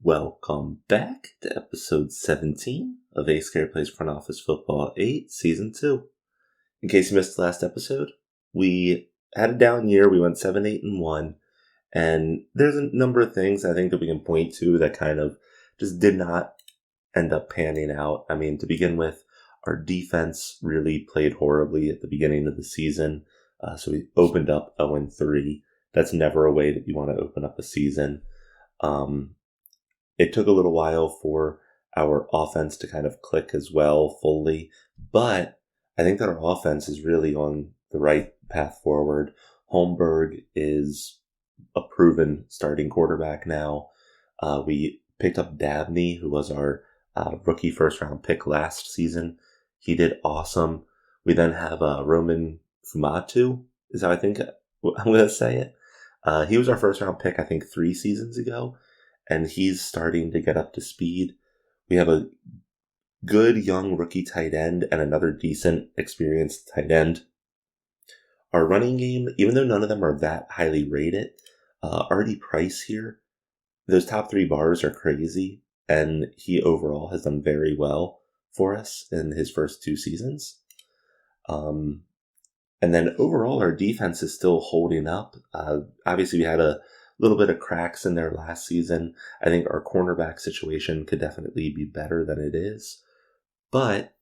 Welcome back to episode 17 of AyyScare Plays Front Office Football 8, Season 2. In case you missed the last episode, we had a down year. We went 7-8-1, and there's a number of things I think that we can point to that kind of just did not end up panning out. I mean, to begin with, our defense really played horribly at the beginning of the season, so we opened up 0-3. That's never a way that you want to open up a season. It took a little while for our offense to kind of click as well fully, but I think that our offense is really on the right path forward. Holmberg is a proven starting quarterback now. We picked up Dabney, who was our rookie first-round pick last season. He did awesome. We then have Roman Fumatu, is how I think I'm going to say it. He was our first-round pick, I think, 3 seasons ago, and he's starting to get up to speed. We have a good young rookie tight end and another decent experienced tight end. Our running game, even though none of them are that highly rated, Artie Price here, those top 3 bars are crazy, and he overall has done very well for us in his first 2 seasons. And then overall, our defense is still holding up. Obviously, we had a little bit of cracks in there last season. I think our cornerback situation could definitely be better than it is. But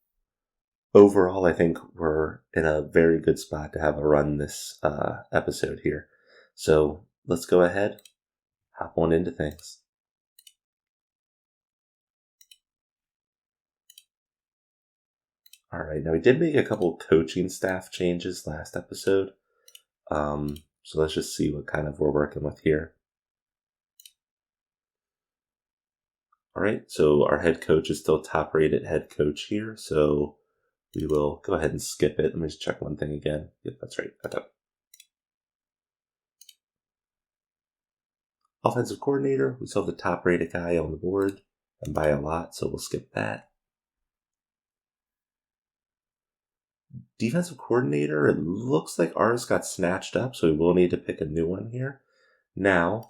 overall, I think we're in a very good spot to have a run this episode here. So let's go ahead, hop on into things. All right, now we did make a couple coaching staff changes last episode. So let's just see what kind of we're working with here. All right, so our head coach is still top-rated head coach here, so we will go ahead and skip it. Let me just check one thing again. Yep, that's right. Okay. Offensive coordinator, we still have the top-rated guy on the board, and by a lot, so we'll skip that. Defensive coordinator, it looks like ours got snatched up, so we will need to pick a new one here. Now,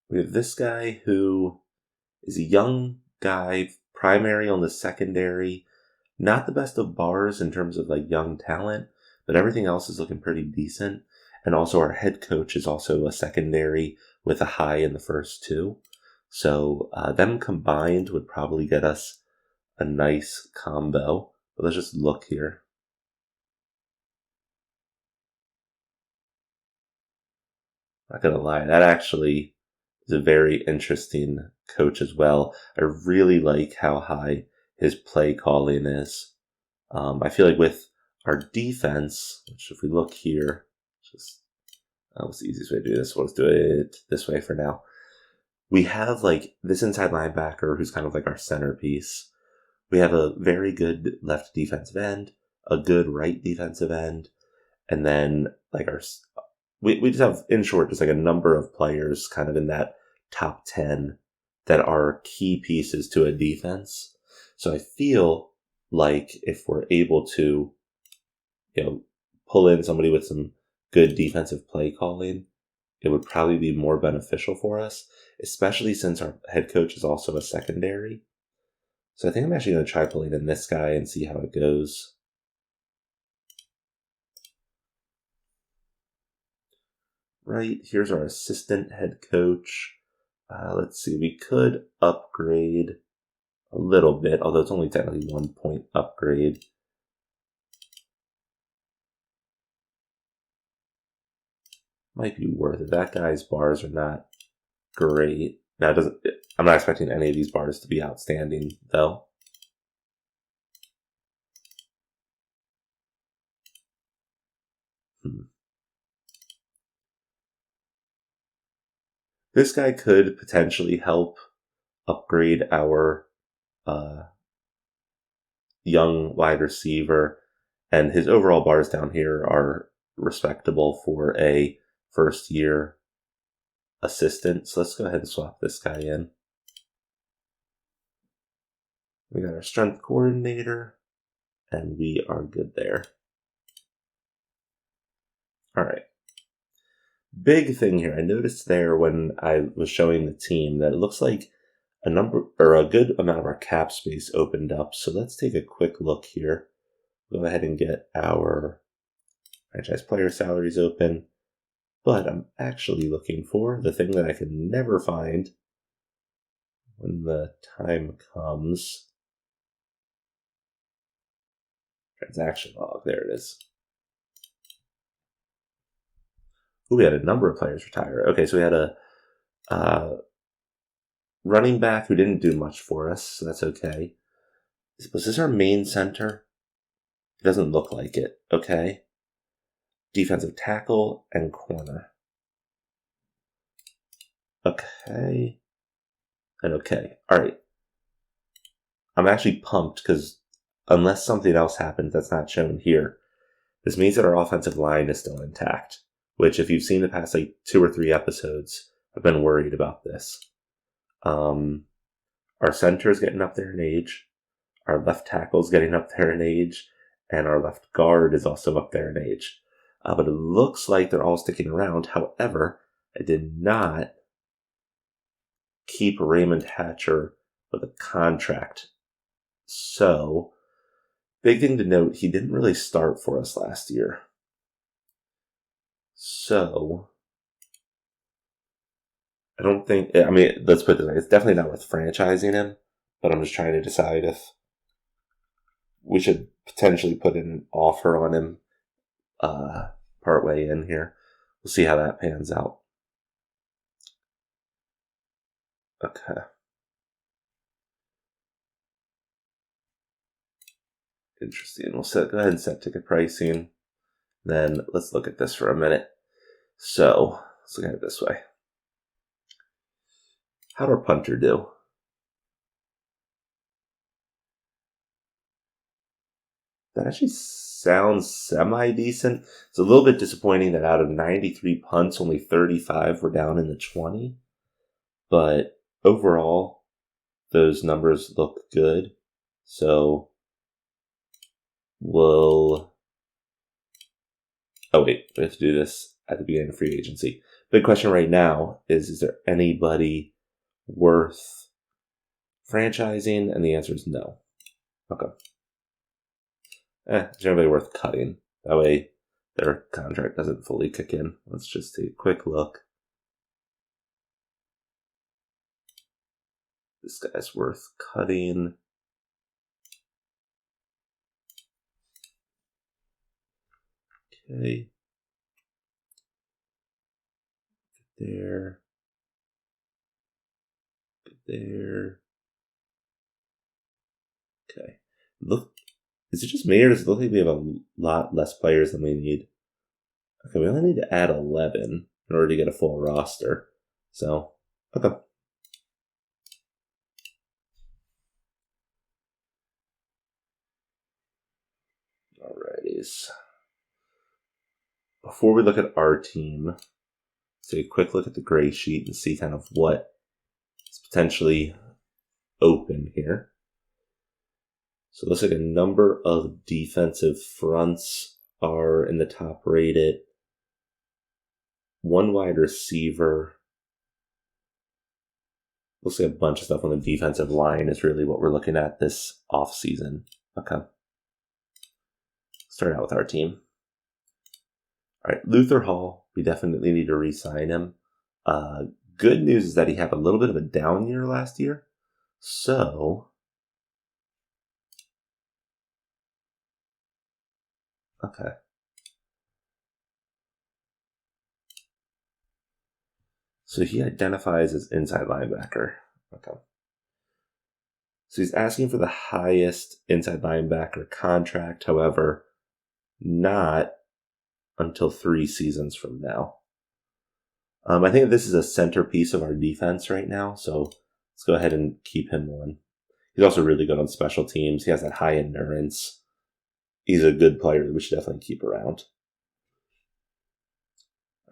we have this guy who is a young guy, primary on the secondary, not the best of bars in terms of like young talent, but everything else is looking pretty decent. And also our head coach is also a secondary with a high in the first 2. So them combined would probably get us a nice combo. But let's just look here. Not gonna lie, that actually is a very interesting coach as well. I really like how high his play calling is. I feel like with our defense, which if we look here, what's the easiest way to do this? Let's do it this way for now. We have like this inside linebacker who's kind of like our centerpiece. We have a very good left defensive end, a good right defensive end, and then like we just have, in short, just like a number of players kind of in that top 10 that are key pieces to a defense. So I feel like if we're able to, pull in somebody with some good defensive play calling, it would probably be more beneficial for us, especially since our head coach is also a secondary. So I think I'm actually going to try pulling in this guy and see how it goes. Right, here's our assistant head coach. Let's see, we could upgrade a little bit, although it's only technically 1 point upgrade. Might be worth it. That guy's bars are not great. Now, I'm not expecting any of these bars to be outstanding, though. This guy could potentially help upgrade our young wide receiver, and his overall bars down here are respectable for a first-year assistant. So let's go ahead and swap this guy in. We got our strength coordinator, and we are good there. All right. big thing here. I noticed there when I was showing the team that it looks like a number or a good amount of our cap space opened up. So let's take a quick look here. Go ahead and get our franchise player salaries open. But I'm actually looking for the thing that I can never find when the time comes. Transaction log. There it is. Ooh, we had a number of players retire. Okay, so we had a running back who didn't do much for us, so that's okay. Was this our main center? It doesn't look like it. Okay. Defensive tackle and corner. Okay. And okay. All right. I'm actually pumped because unless something else happens that's not shown here, this means that our offensive line is still intact, which if you've seen the past 2 or 3 episodes, I've been worried about this. Our center is getting up there in age. Our left tackle is getting up there in age. And our left guard is also up there in age. But it looks like they're all sticking around. However, I did not keep Raymond Hatcher with a contract. So, big thing to note, he didn't really start for us last year. So, I don't think, let's put it this way, it's definitely not worth franchising him, but I'm just trying to decide if we should potentially put in an offer on him partway in here. We'll see how that pans out. Okay. Interesting. We'll go ahead and set ticket pricing. Then let's look at this for a minute. So, let's look at it this way. How'd our punter do? That actually sounds semi-decent. It's a little bit disappointing that out of 93 punts, only 35 were down in the 20. But overall, those numbers look good. So, we have to do this at the beginning of free agency. Big question right now is there anybody worth franchising? And the answer is no. Okay. Is there anybody worth cutting? That way their contract doesn't fully kick in. Let's just take a quick look. This guy's worth cutting. Okay. There. There. Okay. Look, is it just me or does it look like we have a lot less players than we need? Okay, we only need to add 11 in order to get a full roster. So, okay. Alrighties. Before we look at our team, let's take a quick look at the gray sheet and see kind of what is potentially open here. So it looks like a number of defensive fronts are in the top rated. One wide receiver. Looks like a bunch of stuff on the defensive line is really what we're looking at this offseason. Okay. Start out with our team. All right, Luther Hall, we definitely need to re-sign him. Good news is that he had a little bit of a down year last year. So, okay. So he identifies as inside linebacker. Okay. So he's asking for the highest inside linebacker contract, however, not until 3 seasons from now. I think this is a centerpiece of our defense right now, so let's go ahead and keep him on. He's also really good on special teams. He has that high endurance. He's a good player that we should definitely keep around.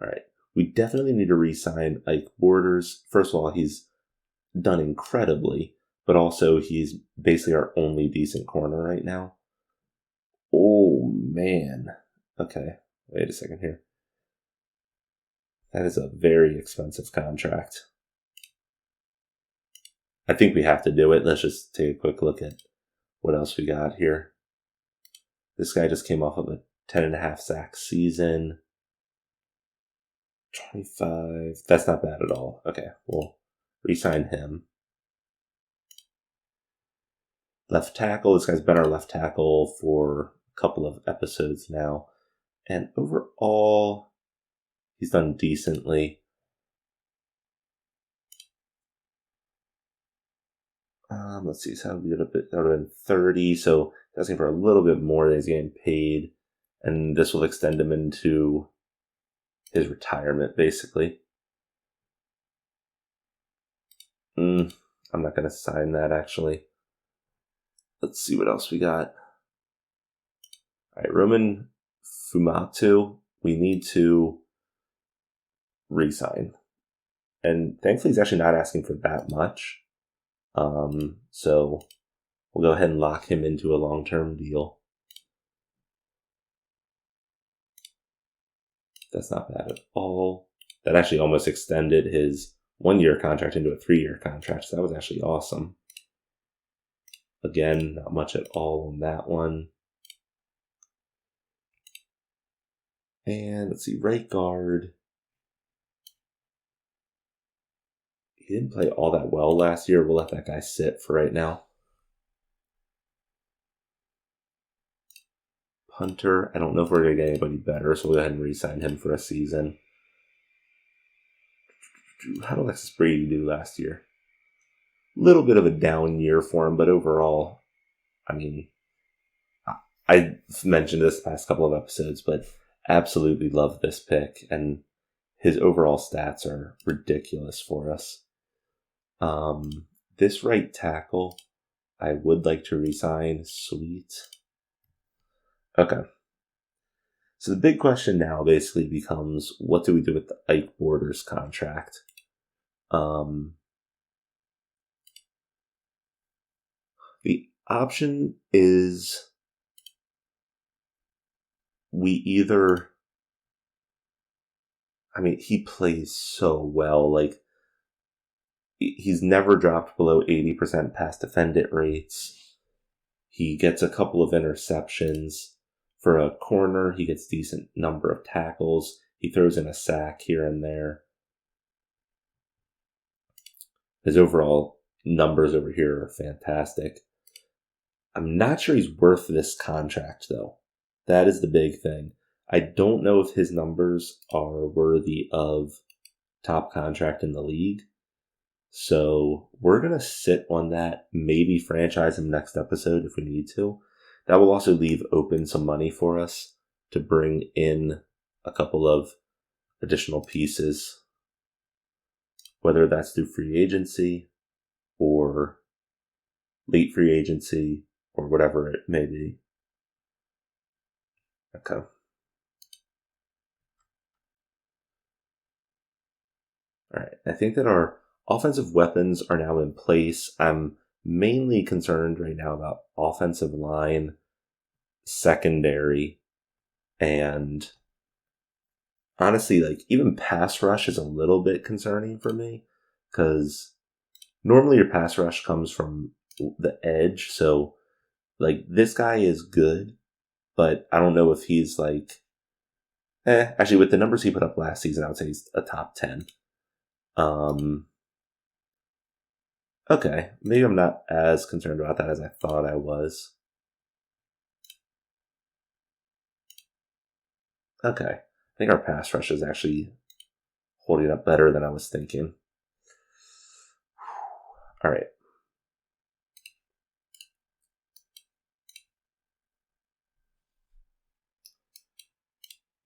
All right. We definitely need to re-sign Ike Borders. First of all, he's done incredibly, but also he's basically our only decent corner right now. Oh, man. Okay. Wait a second here. That is a very expensive contract. I think we have to do it. Let's just take a quick look at what else we got here. This guy just came off of a 10.5 sack season. 25. That's not bad at all. Okay, we'll re-sign him. Left tackle. This guy's been our left tackle for a couple of episodes now. And overall, he's done decently. Let's see, so that would have been 30, so asking for a little bit more than he's getting paid. And this will extend him into his retirement, basically. I'm not going to sign that, actually. Let's see what else we got. All right, Roman Fumatu, we need to re-sign. And thankfully, he's actually not asking for that much. So we'll go ahead and lock him into a long-term deal. That's not bad at all. That actually almost extended his 1-year contract into a 3-year contract. So that was actually awesome. Again, not much at all on that one. And let's see, right guard. He didn't play all that well last year. We'll let that guy sit for right now. Punter, I don't know if we're going to get anybody better, so we'll go ahead and re-sign him for a season. How did Alexis Brady do last year? A little bit of a down year for him, but overall, I mean, I mentioned this past couple of episodes, but absolutely love this pick, and his overall stats are ridiculous for us. This right tackle, I would like to re-sign. Sweet. Okay. So the big question now basically becomes, what do we do with the Ike Borders contract? The option is we either, he plays so well. Like, he's never dropped below 80% pass defended rates. He gets a couple of interceptions. For a corner, he gets decent number of tackles. He throws in a sack here and there. His overall numbers over here are fantastic. I'm not sure he's worth this contract, though. That is the big thing. I don't know if his numbers are worthy of top contract in the league. So we're going to sit on that, maybe franchise him next episode if we need to. That will also leave open some money for us to bring in a couple of additional pieces, whether that's through free agency or late free agency or whatever it may be. Okay. All right. I think that our offensive weapons are now in place. I'm mainly concerned right now about offensive line, secondary, and honestly, like, even pass rush is a little bit concerning for me, because normally your pass rush comes from the edge. So, like, this guy is good, but I don't know if he's like, actually, with the numbers he put up last season, I would say he's a top 10. Okay, maybe I'm not as concerned about that as I thought I was. Okay, I think our pass rush is actually holding up better than I was thinking. All right.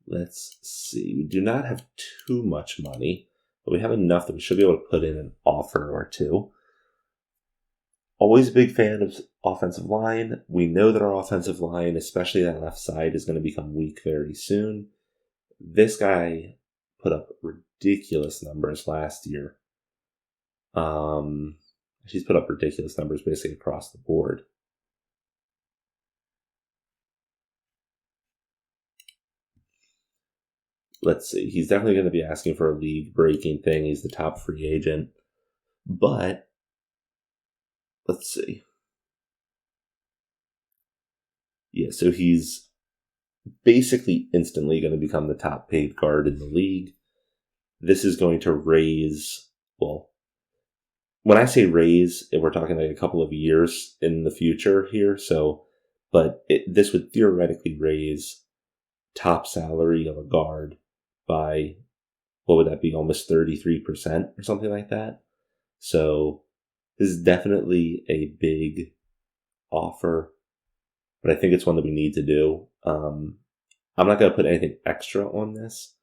Let's see. We do not have too much money, but we have enough that we should be able to put in an offer or two. Always a big fan of offensive line. We know that our offensive line, especially that left side, is going to become weak very soon. This guy put up ridiculous numbers last year. She's put up ridiculous numbers basically across the board. let's see. He's definitely going to be asking for a league-breaking thing. He's the top free agent. But, let's see. Yeah, so he's basically instantly going to become the top paid guard in the league. This is going to raise, well, when I say raise, we're talking like a couple of years in the future here. So, but this would theoretically raise top salary of a guard by, what would that be? Almost 33% or something like that. So this is definitely a big offer, but I think it's one that we need to do. I'm not going to put anything extra on this.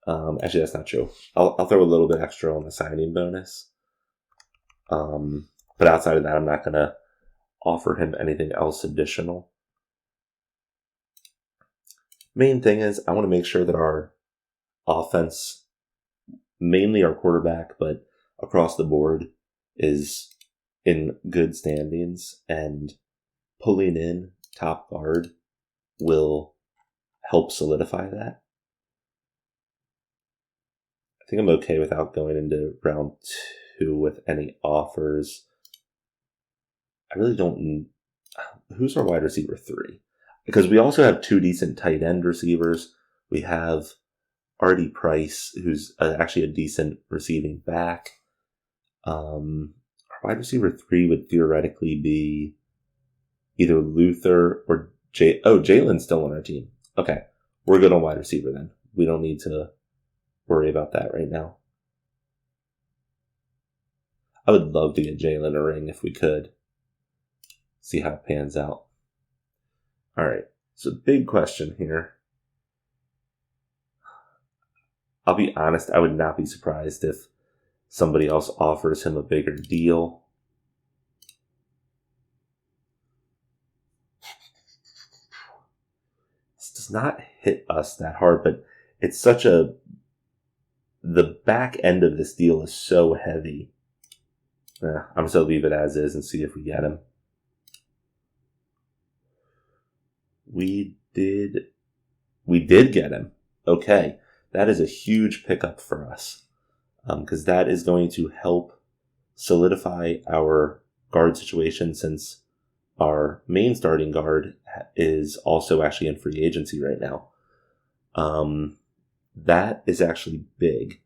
Actually, that's not true. I'll throw a little bit extra on the signing bonus. But outside of that, I'm not going to offer him anything else additional. Main thing is I want to make sure that our offense, mainly our quarterback, but across the board, is in good standings, and pulling in top guard will help solidify that. I think I'm okay without going into round 2 with any offers. I really don't. Who's our wide receiver 3? Because we also have 2 decent tight end receivers. We have Artie Price, who's actually a decent receiving back. Our wide receiver 3 would theoretically be either Luther or Jalen's still on our team. Okay, we're good on wide receiver then. We don't need to worry about that right now. I would love to get Jalen a ring if we could. See how it pans out. All right, so big question here. I'll be honest, I would not be surprised if somebody else offers him a bigger deal. This does not hit us that hard, but it's such a... The back end of this deal is so heavy. I'm just going to leave it as is and see if we get him. We did get him. Okay. That is a huge pickup for us. Because that is going to help solidify our guard situation, since our main starting guard is also actually in free agency right now. That is actually big.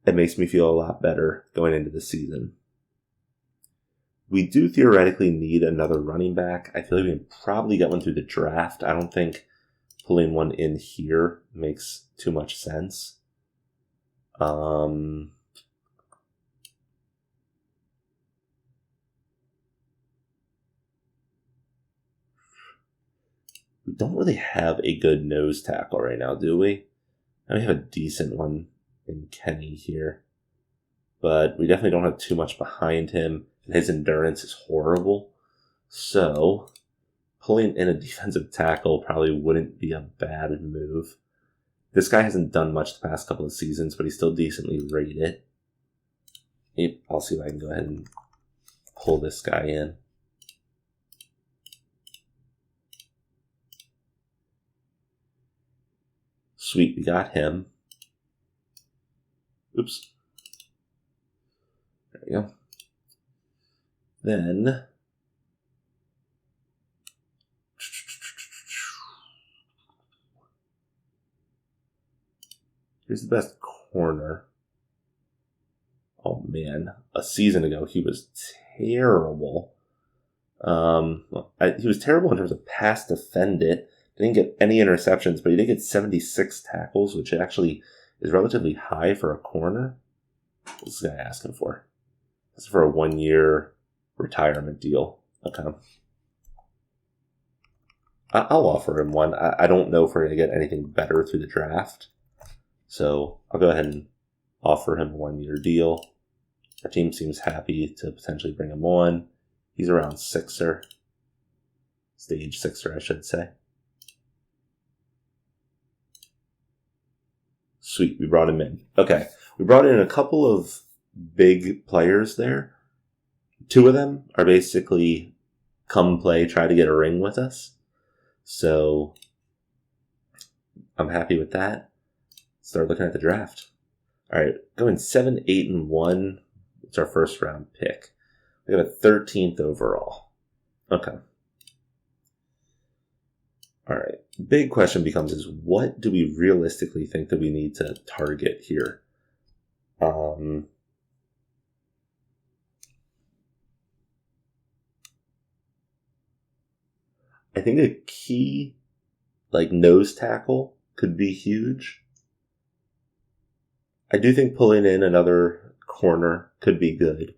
It makes me feel a lot better going into the season. We do theoretically need another running back. I feel like we can probably get one through the draft. I don't think pulling one in here makes too much sense. We don't really have a good nose tackle right now, do we? I mean, we have a decent one in Kenny here, but we definitely don't have too much behind him, and his endurance is horrible. So pulling in a defensive tackle probably wouldn't be a bad move. This guy hasn't done much the past couple of seasons, but he's still decently rated. I'll see if I can go ahead and pull this guy in. Sweet, we got him. Oops. There we go. Then here's the best corner. Oh man, a season ago he was terrible. He was terrible in terms of pass defended. Didn't get any interceptions, but he did get 76 tackles, which actually is relatively high for a corner. What's this guy asking for? This is for a 1-year retirement deal. Okay. I'll offer him one. I don't know if we're going to get anything better through the draft. So I'll go ahead and offer him a 1-year deal. Our team seems happy to potentially bring him on. He's around sixer. Stage sixer, I should say. Sweet, we brought him in. Okay, we brought in a couple of big players there. 2 of them are basically come play, try to get a ring with us. So I'm happy with that. Start looking at the draft. All right, going 7, 8, and 1. It's our first round pick. We have a 13th overall. Okay. All right. Big question becomes is what do we realistically think that we need to target here? I think a key, like nose tackle, could be huge. I do think pulling in another corner could be good.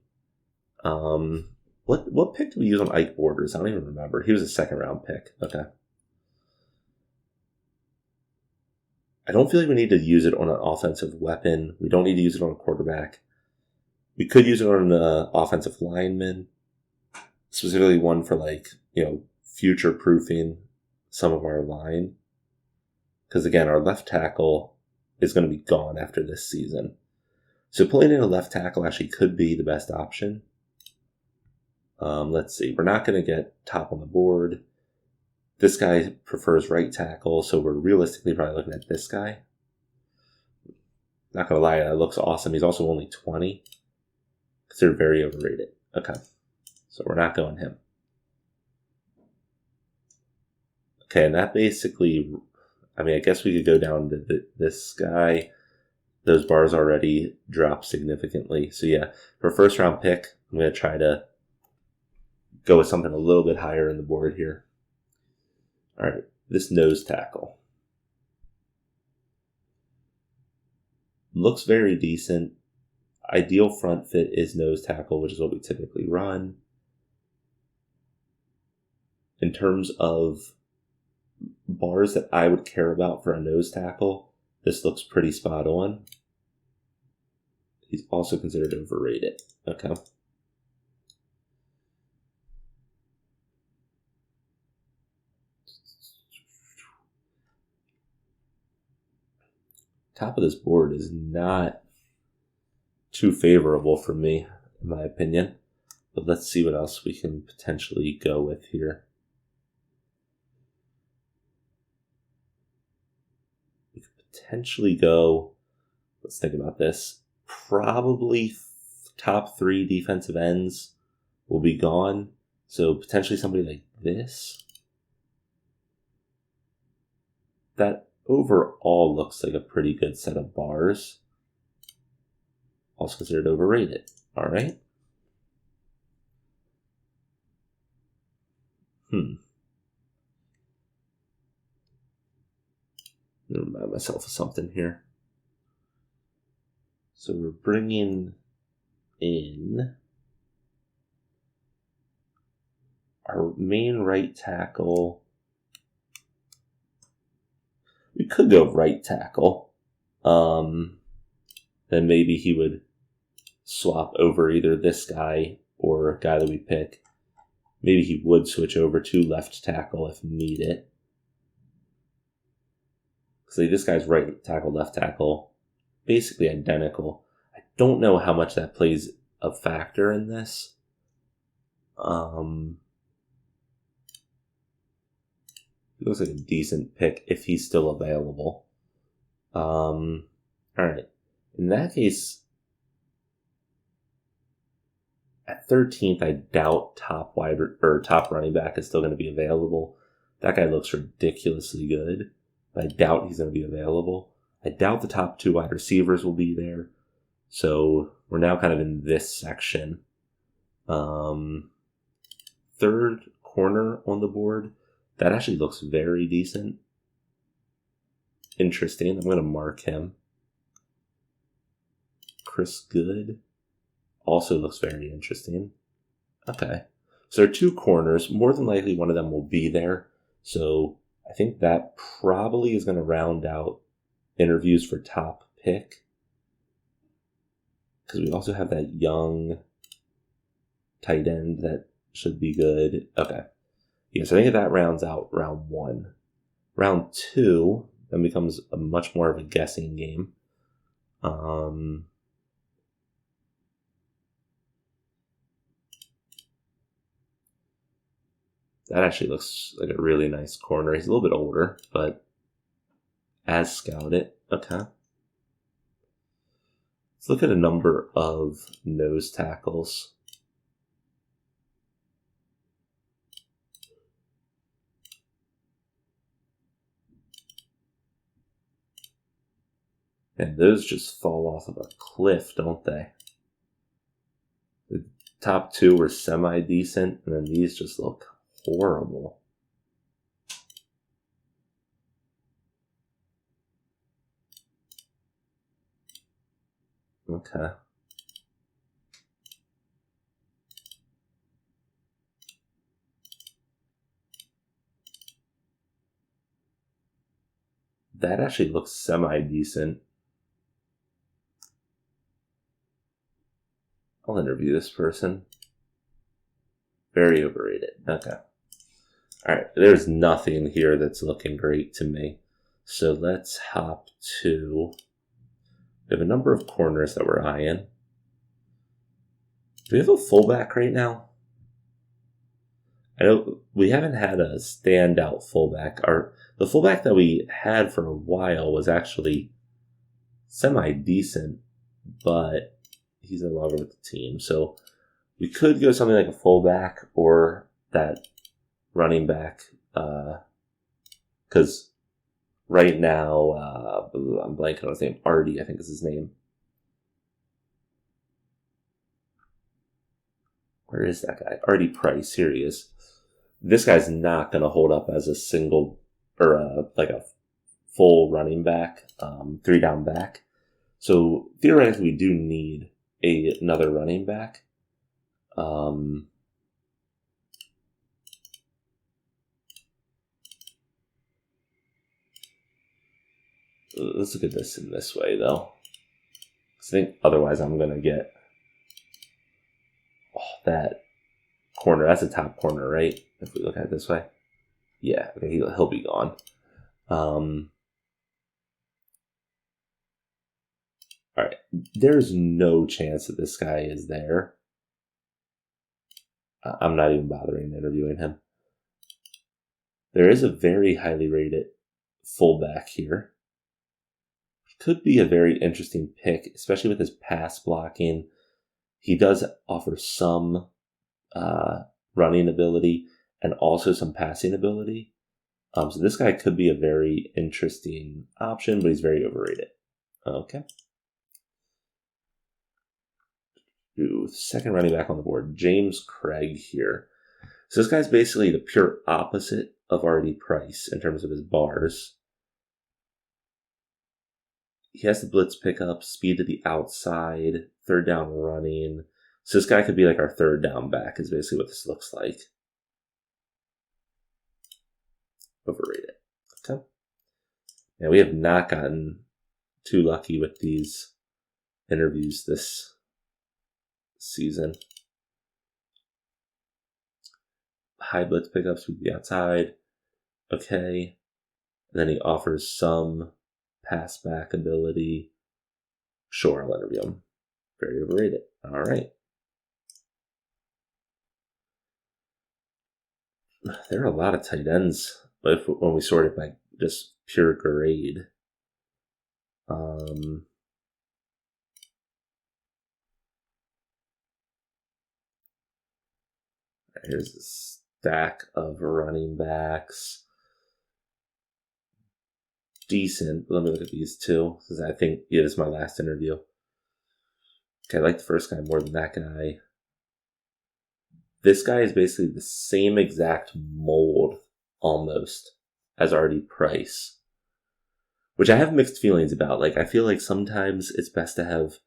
What pick did we use on Ike Borders? I don't even remember. He was a second round pick. Okay. I don't feel like we need to use it on an offensive weapon. We don't need to use it on a quarterback. We could use it on an offensive lineman, specifically one for future proofing some of our line. Because again, our left tackle is going to be gone after this season. So pulling in a left tackle actually could be the best option. Let's see. We're not going to get top on the board. This guy prefers right tackle, so we're realistically probably looking at this guy. Not going to lie, that looks awesome. He's also only 20. Considered very overrated. Okay. So we're not going him. Okay, and that basically, I guess we could go down to this guy. Those bars already dropped significantly. So yeah, for a first round pick, I'm going to try to go with something a little bit higher in the board here. All right, this nose tackle. Looks very decent. Ideal front fit is nose tackle, which is what we typically run. In terms of bars that I would care about for a nose tackle, this looks pretty spot on. He's also considered overrated. Okay. Top of this board is not too favorable for me, in my opinion. But let's see what else we can potentially go with here. We could potentially go, let's think about this, probably top 3 defensive ends will be gone. So potentially somebody like this. That overall looks like a pretty good set of bars. Also considered overrated. All right. I'm gonna remind myself of something here. So we're bringing in our main right tackle. We could go right tackle. Then maybe he would swap over either this guy or a guy that we pick. Maybe he would switch over to left tackle if needed. Because this guy's right tackle, left tackle, basically identical. I don't know how much that plays a factor in this. He looks like a decent pick if he's still available. All right. In that case, at 13th, I doubt top running back is still going to be available. That guy looks ridiculously good, but I doubt he's going to be available. I doubt the top 2 wide receivers will be there. So we're now kind of in this section. 3rd corner on the board. That actually looks very decent. Interesting. I'm going to mark him. Chris Good also looks very interesting. Okay. So there are 2 corners. More than likely one of them will be there. So I think that probably is going to round out interviews for top pick. Because we also have that young tight end that should be good. Okay. Yeah, so I think that rounds out round 1. Round 2 then becomes a much more of a guessing game. That actually looks like a really nice corner. He's a little bit older, but as scouted. Okay. Let's look at a number of nose tackles. And those just fall off of a cliff, don't they? The top two were semi-decent, and then these just look horrible. Okay. That actually looks semi-decent. I'll interview this person. Very overrated. Okay. Alright, there's nothing here that's looking great to me. So let's hop to... We have a number of corners that we're eyeing. Do we have a fullback right now? I know we haven't had a standout fullback. The fullback that we had for a while was actually semi-decent, but he's no longer with the team. So we could go something like a fullback or that running back, because right now I'm blanking on his name. Artie, I think is his name. Where is that guy? Artie Price. Here he is. This guy's not going to hold up as a single or like a full running back, 3-down back. So theoretically, we do need another running back. Let's look at this in this way, though. I think otherwise I'm going to get that corner. That's a top corner, right? If we look at it this way. Yeah, okay, he'll be gone. Alright, there's no chance that this guy is there. I'm not even bothering interviewing him. There is a very highly rated fullback here. Could be a very interesting pick, especially with his pass blocking. He does offer some running ability and also some passing ability. So this guy could be a very interesting option, but he's very overrated. Okay. Ooh, second running back on the board, James Craig here. So this guy's basically the pure opposite of Artie Price in terms of his bars. He has the blitz pickup, speed to the outside, third down running. So this guy could be like our third down back is basically what this looks like. Overrated. Okay. Yeah, we have not gotten too lucky with these interviews this season. High blitz pickups with the outside. Okay. And then he offers some pass back ability. Sure, I'll interview him. Very overrated. All right. There are a lot of tight ends when we sort it by just pure grade. Here's a stack of running backs. Decent. Let me look at these two, because I think this is my last interview. Okay, I like the first guy more than that guy. This guy is basically the same exact mold, almost, as Artie Price. Which I have mixed feelings about. Like, I feel like sometimes it's best to have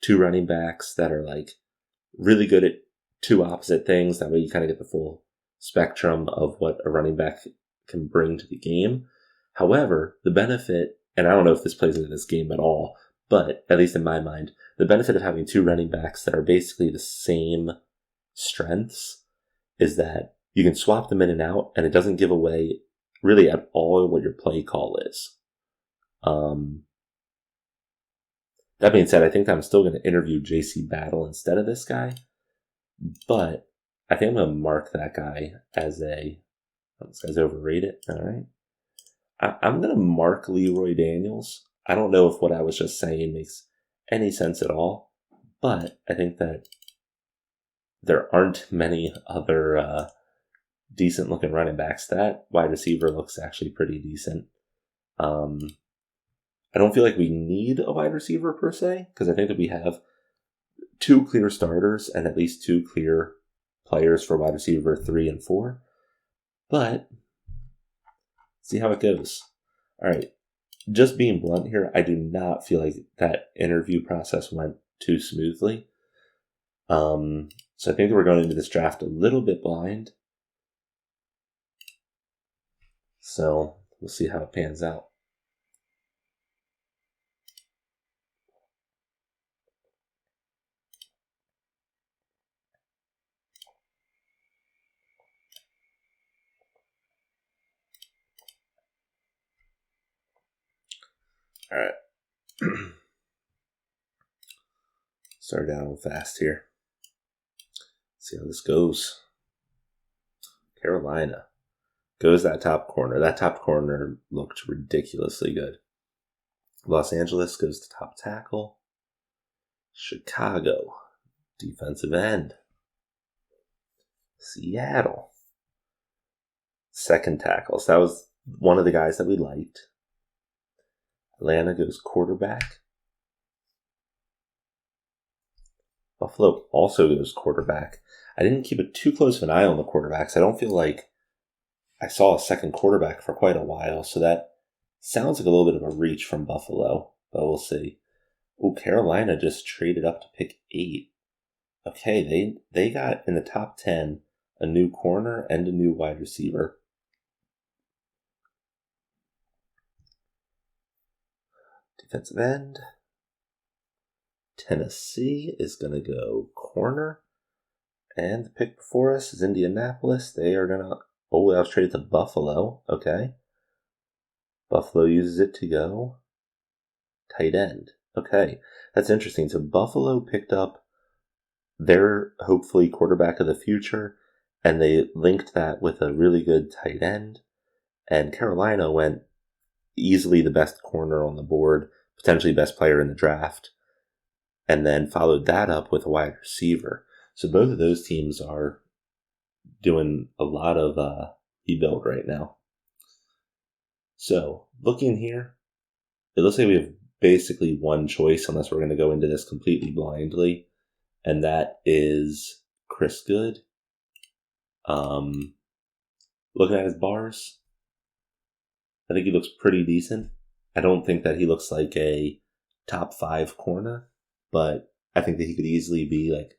two running backs that are, like, really good at two opposite things. That way you kind of get the full spectrum of what a running back can bring to the game. However, the benefit, and I don't know if this plays into this game at all, but at least in my mind, the benefit of having two running backs that are basically the same strengths is that you can swap them in and out, and it doesn't give away really at all what your play call is. That being said, I think I'm still going to interview JC Battle instead of this guy, but I think I'm going to mark that guy as this guy's overrated. All right. I'm going to mark Leroy Daniels. I don't know if what I was just saying makes any sense at all, but I think that there aren't many other decent looking running backs. That wide receiver looks actually pretty decent. I don't feel like we need a wide receiver per se, because I think that we have 2 clear starters and at least 2 clear players for wide receiver 3 and 4. But see how it goes. All right. Just being blunt here, I do not feel like that interview process went too smoothly. So I think that we're going into this draft a little bit blind. So we'll see how it pans out. All right. Start down fast here. See how this goes. Carolina goes that top corner. That top corner looked ridiculously good. Los Angeles goes to top tackle. Chicago, defensive end. Seattle, second tackle. So that was one of the guys that we liked. Atlanta goes quarterback. Buffalo also goes quarterback. I didn't keep it too close of an eye on the quarterbacks. I don't feel like I saw a second quarterback for quite a while, so that sounds like a little bit of a reach from Buffalo, but we'll see. Oh, Carolina just traded up to pick 8. Okay, they got in the top 10 a new corner and a new wide receiver. Defensive end. Tennessee is going to go corner. And the pick before us is Indianapolis. They are going to... Oh, that was traded to Buffalo. Okay. Buffalo uses it to go tight end. Okay, that's interesting. So Buffalo picked up their, hopefully, quarterback of the future, and they linked that with a really good tight end. And Carolina went easily the best corner on the board, potentially best player in the draft, and then followed that up with a wide receiver. So both of those teams are doing a lot of rebuild right now. So looking here, it looks like we have basically one choice, unless we're going to go into this completely blindly, and that is Chris Good. Looking at his bars, I think he looks pretty decent. I don't think that he looks like a top 5 corner, but I think that he could easily be like,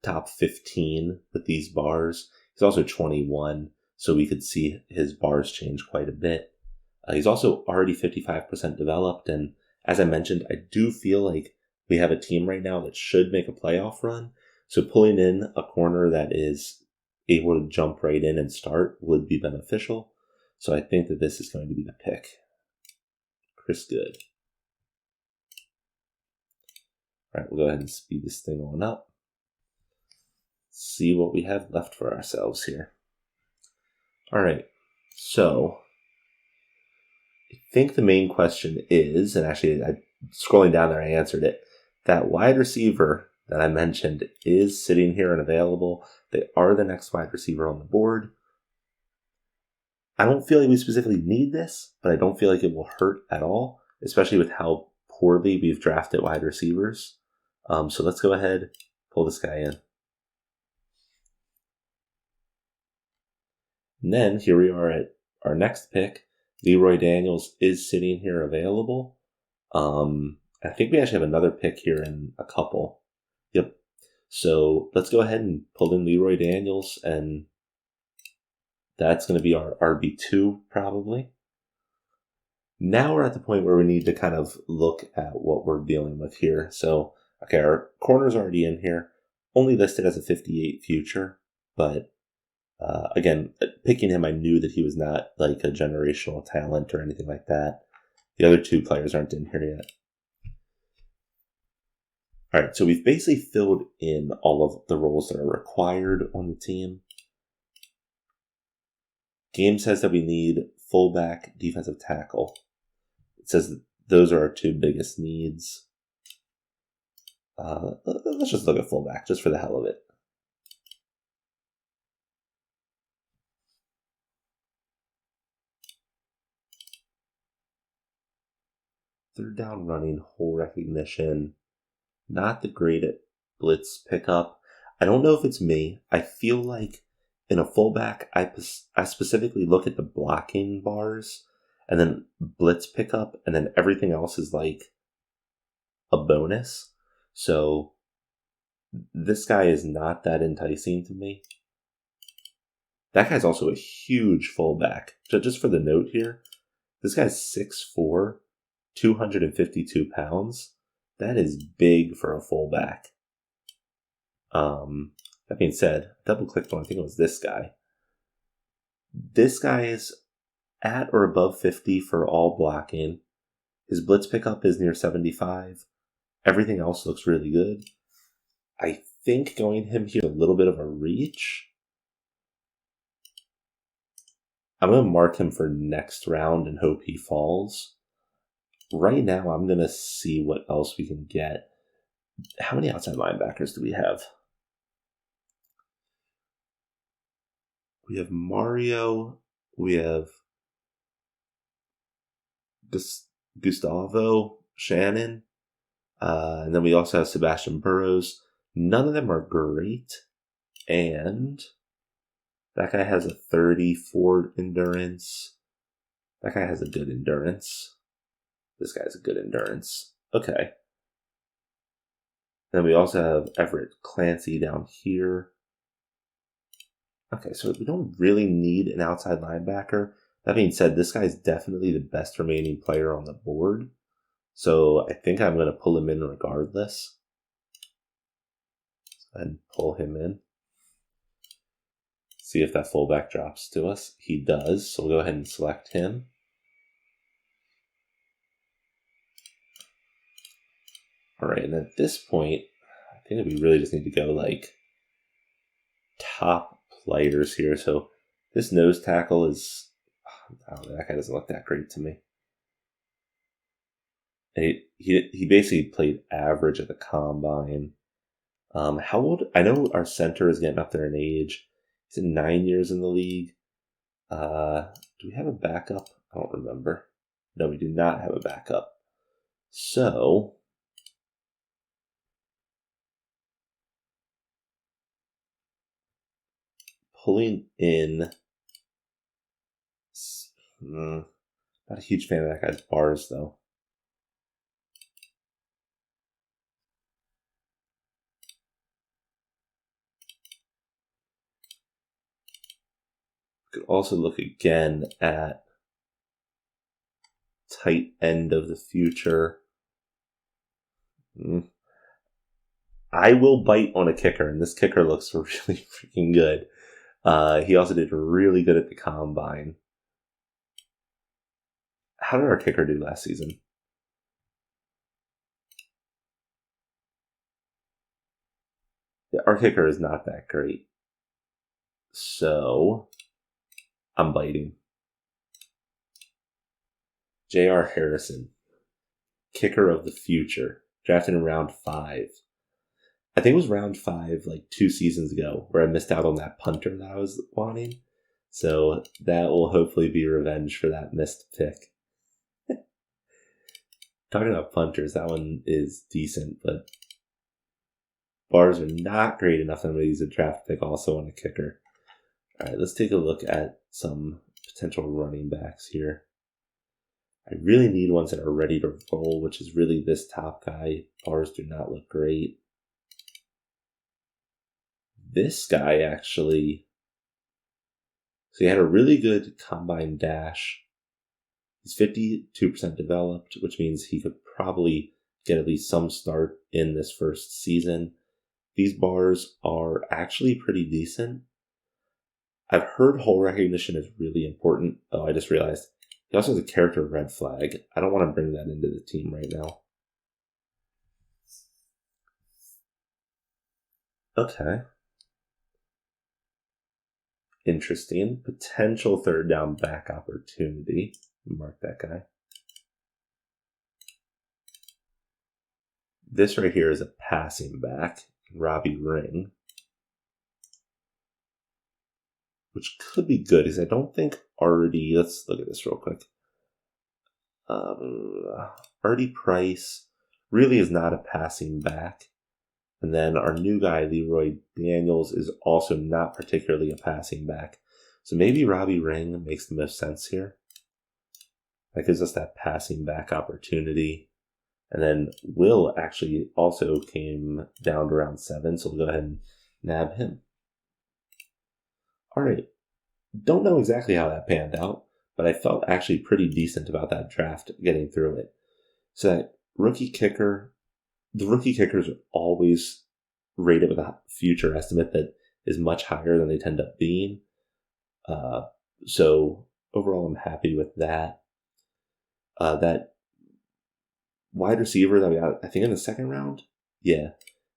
top 15 with these bars. He's also 21, so we could see his bars change quite a bit. He's also already 55% developed, and as I mentioned, I do feel like we have a team right now that should make a playoff run, so pulling in a corner that is able to jump right in and start would be beneficial. So I think that this is going to be the pick. Chris Good. All right, we'll go ahead and speed this thing on up. See what we have left for ourselves here. All right, so I think the main question is, and actually scrolling down there, I answered it. That wide receiver that I mentioned is sitting here and available. They are the next wide receiver on the board. I don't feel like we specifically need this, but I don't feel like it will hurt at all, especially with how poorly we've drafted wide receivers. So let's go ahead, pull this guy in. And then here we are at our next pick. Leroy Daniels is sitting here available. I think we actually have another pick here in a couple. Yep. So let's go ahead and pull in Leroy Daniels, and that's going to be our RB2 probably. Now we're at the point where we need to kind of look at what we're dealing with here. So, okay, our corner's already in here, only listed as a 58 future, but again, picking him, I knew that he was not like a generational talent or anything like that. The other 2 players aren't in here yet. All right, so we've basically filled in all of the roles that are required on the team. Game says that we need fullback, defensive tackle. It says those are our two biggest needs. Let's just look at fullback, just for the hell of it. Third down running, hole recognition. Not the great at blitz pickup. I don't know if it's me. I feel like in a fullback, I specifically look at the blocking bars and then blitz pickup, and then everything else is like a bonus. So this guy is not that enticing to me. That guy's also a huge fullback. Just for the note here, this guy's 6'4", 252 pounds. That is big for a fullback. That being said, double clicked on, I think it was this guy. This guy is at or above 50 for all blocking. His blitz pickup is near 75. Everything else looks really good. I think going him here a little bit of a reach. I'm going to mark him for next round and hope he falls. Right now, I'm going to see what else we can get. How many outside linebackers do we have? We have Mario. We have Gustavo Shannon. And then we also have Sebastian Burrows. None of them are great. And that guy has a 34 endurance. That guy has a good endurance. This guy has a good endurance. Okay. Then we also have Everett Clancy down here. Okay, so we don't really need an outside linebacker. That being said, this guy is definitely the best remaining player on the board. So I think I'm going to pull him in regardless. And pull him in. See if that fullback drops to us. He does, so we'll go ahead and select him. All right, and at this point, I think that we really just need to go like top players here. So this nose tackle is, that guy doesn't look that great to me. And he basically played average at the combine. How old? I know our center is getting up there in age. He's 9 years in the league. Do we have a backup? I don't remember. No, we do not have a backup. So pulling in, not a huge fan of that guy's bars though. Could also look again at tight end of the future. I will bite on a kicker, and this kicker looks really freaking good. He also did really good at the combine. How did our kicker do last season? Yeah, our kicker is not that great. So I'm biting. J.R. Harrison, kicker of the future, drafted in round 5. I think it was round 5, like 2 seasons ago, where I missed out on that punter that I was wanting. So that will hopefully be revenge for that missed pick. Talking about punters, that one is decent, but bars are not great enough. I'm going to use a draft pick also on a kicker. All right, let's take a look at some potential running backs here. I really need ones that are ready to roll, which is really this top guy. Bars do not look great. This guy actually, so he had a really good combine dash. He's 52% developed, which means he could probably get at least some start in this first season. These bars are actually pretty decent. I've heard hole recognition is really important. Oh, I just realized he also has a character red flag. I don't want to bring that into the team right now. Okay. interesting. Potential third down back opportunity. Mark that guy. This right here is a passing back, Robbie Ring, which could be good because I don't think Artie. Let's look at this real quick. Artie Price really is not a passing back. And then our new guy, Leroy Daniels, is also not particularly a passing back. So maybe Robbie Ring makes the most sense here. That gives us that passing back opportunity. And then Will actually also came down to round 7, so we'll go ahead and nab him. All right. Don't know exactly how that panned out, but I felt actually pretty decent about that draft getting through it. So that rookie kicker, the rookie kickers are always rated with a future estimate that is much higher than they tend up being. So overall, I'm happy with that. That wide receiver that we got, I think in the second round, yeah,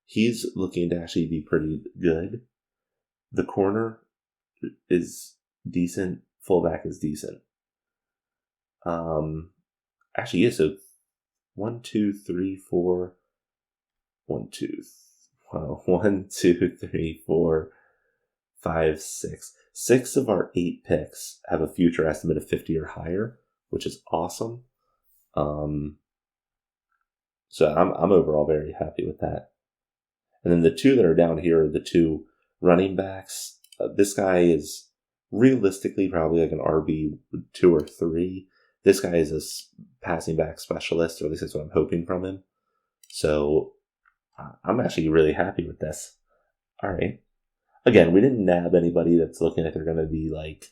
he's looking to actually be pretty good. The corner is decent. Fullback is decent. Actually, yeah, so 1, 2, 3, 4, 1, 2, 1, 2, 3, 4, 5, 6. 6 of our 8 picks have a future estimate of 50 or higher, which is awesome. So I'm overall very happy with that. And then the 2 that are down here are the 2 running backs. This guy is realistically probably like an RB 2 or 3. This guy is a passing back specialist, or at least that's what I'm hoping from him. So I'm actually really happy with this. All right. Again, we didn't nab anybody that's looking like they're going to be like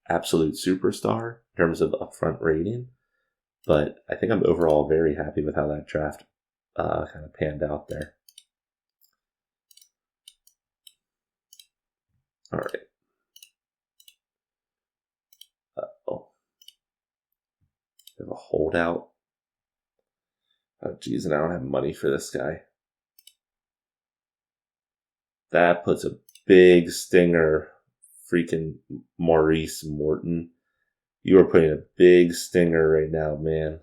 absolute superstar in terms of upfront rating. But I think I'm overall very happy with how that draft kind of panned out there. All right. Oh, we have a holdout. Oh, geez, and I don't have money for this guy. That puts a big stinger. Freaking Maurice Morton. You are putting a big stinger right now, man.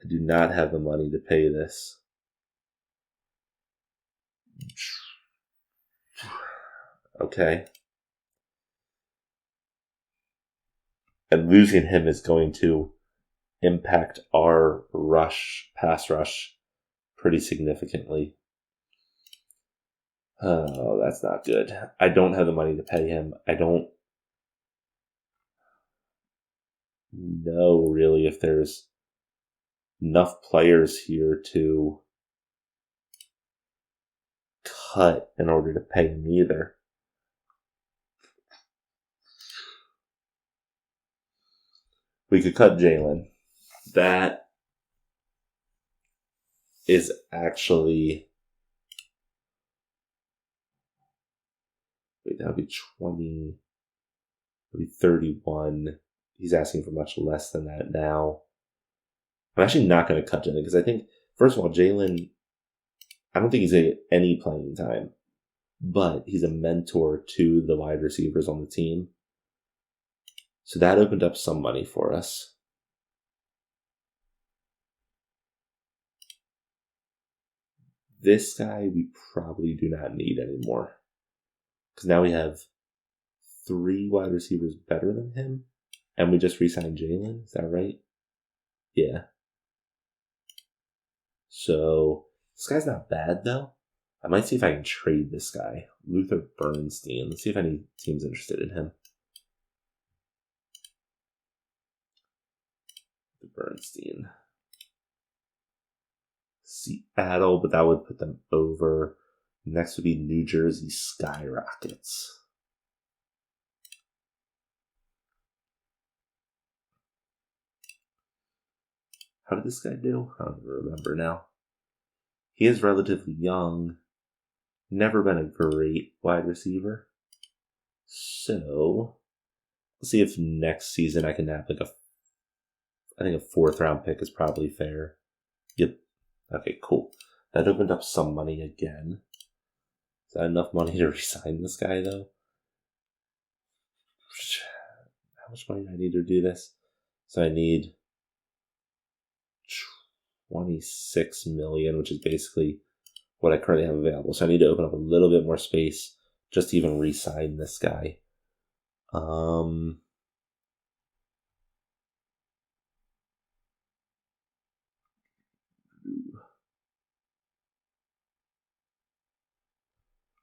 I do not have the money to pay this. Okay. And losing him is going to impact our pass rush, pretty significantly. Oh, that's not good. I don't have the money to pay him. I don't know really if there's enough players here to cut in order to pay him either. We could cut Jalen. That is actually... Wait, that would be 20... That would be 31. He's asking for much less than that now. I'm actually not going to cut Jalen because I think, first of all, Jalen, I don't think he's getting any playing time, but he's a mentor to the wide receivers on the team. So that opened up some money for us. This guy we probably do not need anymore because now we have 3 wide receivers better than him, and we just re-signed Jalen. Is that right? Yeah. So this guy's not bad though. I might see if I can trade this guy, Luther Bernstein. Let's see if any team's interested in him. Bernstein. Seattle, but that would put them over. Next would be New Jersey Skyrockets. How did this guy do? I don't remember now. He is relatively young. Never been a great wide receiver. So, let's see if next season I can have like I think a 4th round pick is probably fair. Yep. Okay, cool. That opened up some money again. Is that enough money to resign this guy though? How much money do I need to do this? So I need 26 million, which is basically what I currently have available. So I need to open up a little bit more space just to even re-sign this guy.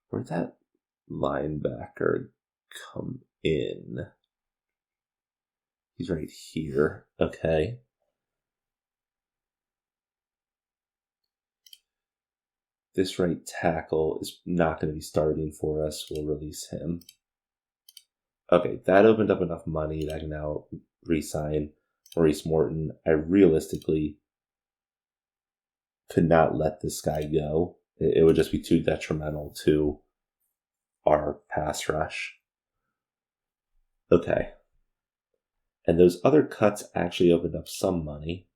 Where'd that linebacker come in? He's right here. Okay. This right tackle is not going to be starting for us. We'll release him. Okay, that opened up enough money that I can now re-sign Maurice Morton. I realistically could not let this guy go. It would just be too detrimental to our pass rush. Okay. And those other cuts actually opened up some money.